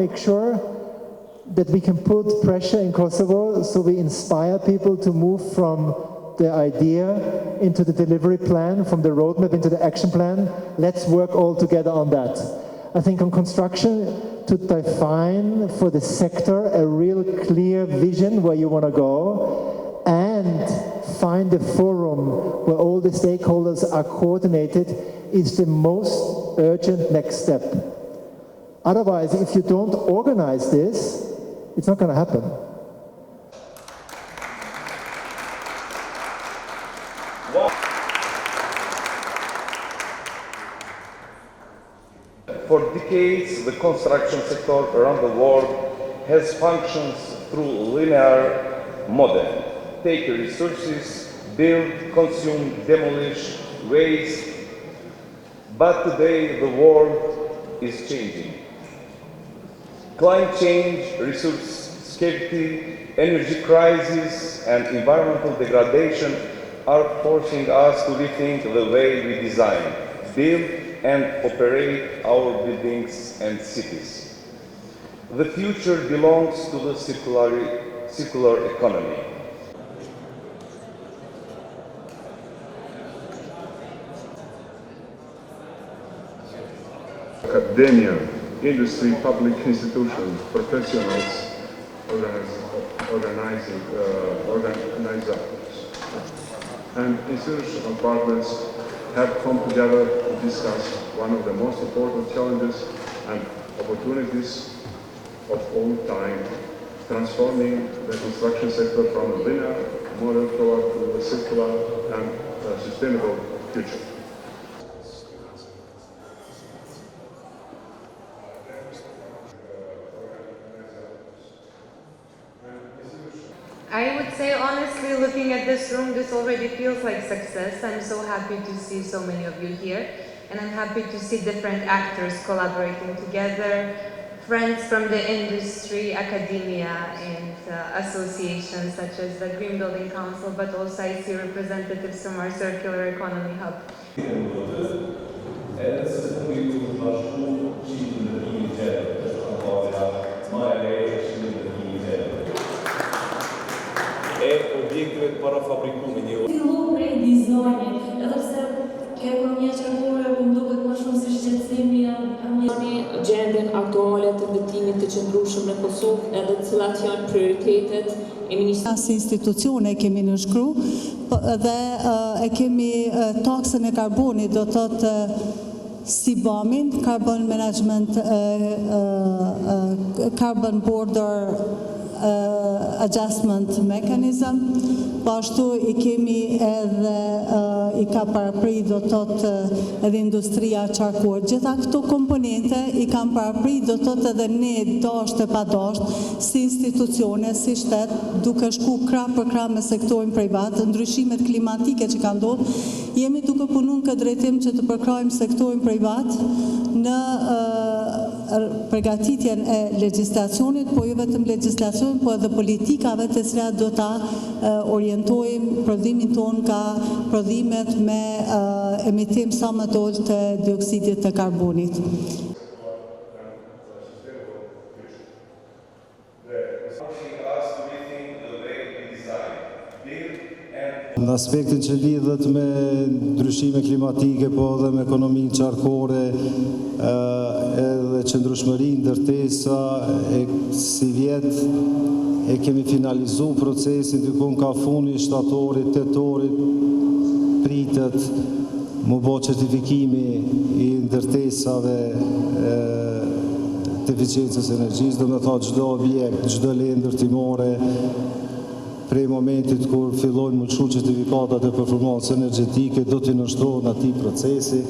make sure that we can put pressure in Kosovo so we inspire people to move from the idea into the delivery plan, from the roadmap into the action plan. Let's work all together on that. I think on construction, to define for the sector a real clear vision where you want to go and find a forum where all the stakeholders are coordinated is the most urgent next step. Otherwise, if you don't organize this, it's not going to happen. For decades, the construction sector around the world has functioned through linear model. Take resources, build, consume, demolish, waste. But today the world is changing. Climate change, resource scarcity, energy crisis, and environmental degradation are forcing us to rethink the way we design, build, and operate our buildings and cities. The future belongs to the circular economy. Academia, industry, public institutions, professionals, organizers, and institutional partners have come together to discuss one of the most important challenges and opportunities of all time, transforming the construction sector from a linear model toward a circular and sustainable future. I would say, honestly, looking at this room, this already feels like success. I'm so happy to see so many of you here, and I'm happy to see different actors collaborating together, friends from the industry, academia, and associations such as the Green Building Council, but also I see representatives from our Circular Economy Hub. Fillu prej dizajnit, edhe pse kjo ekonomia qarkore po më duket më shumë si shqetësimi në gjendjen aktuale të ndërtimit të qëndrueshëm në Kosovë, edhe cilat janë prioritetet e Ministrisë. Si institucione kemi nënshkruar dhe e kemi taksën e karbonit, do të thotë CBAM-in, Carbon Management, Carbon Border Adjustment Mechanism, po ashtu i kemi edhe i ka paraprit do të thotë edhe industria qarkore. Gjitha këto komponente i kam paraprit do të thotë edhe ne dasht e pa dasht si institucione, si shtet, duke shku krah për krah me sektorin privat, ndryshimet klimatike që kanë ndodhur, jemi duke punuar në këtë drejtim që të përkrahim sektorin privat në përgatitjen e legjislacionit, po jo vetëm legjislacionit, po edhe politikave të cilat do ta orientojmë prodhimin ton ka prodhimet me emitim sa më të ulët të dioksidit të karbonit. Në aspektin që lidhet me ndryshime klimatike, po edhe me ekonominë qarkore, edhe qëndrueshmërinë, ndërtesa, si vjet e kemi finalizuar procesin, dikun ka funi shtatorit, tetorit, pritet më bë certifikimi i ndërtesave të eficiencës energjisë, do me thotë çdo objekt, çdo lejë ndërtimore, prej momentit kur fillojnë më çu certifikatat e performancës energjetike, do t'i nënshtrohet atij procesi.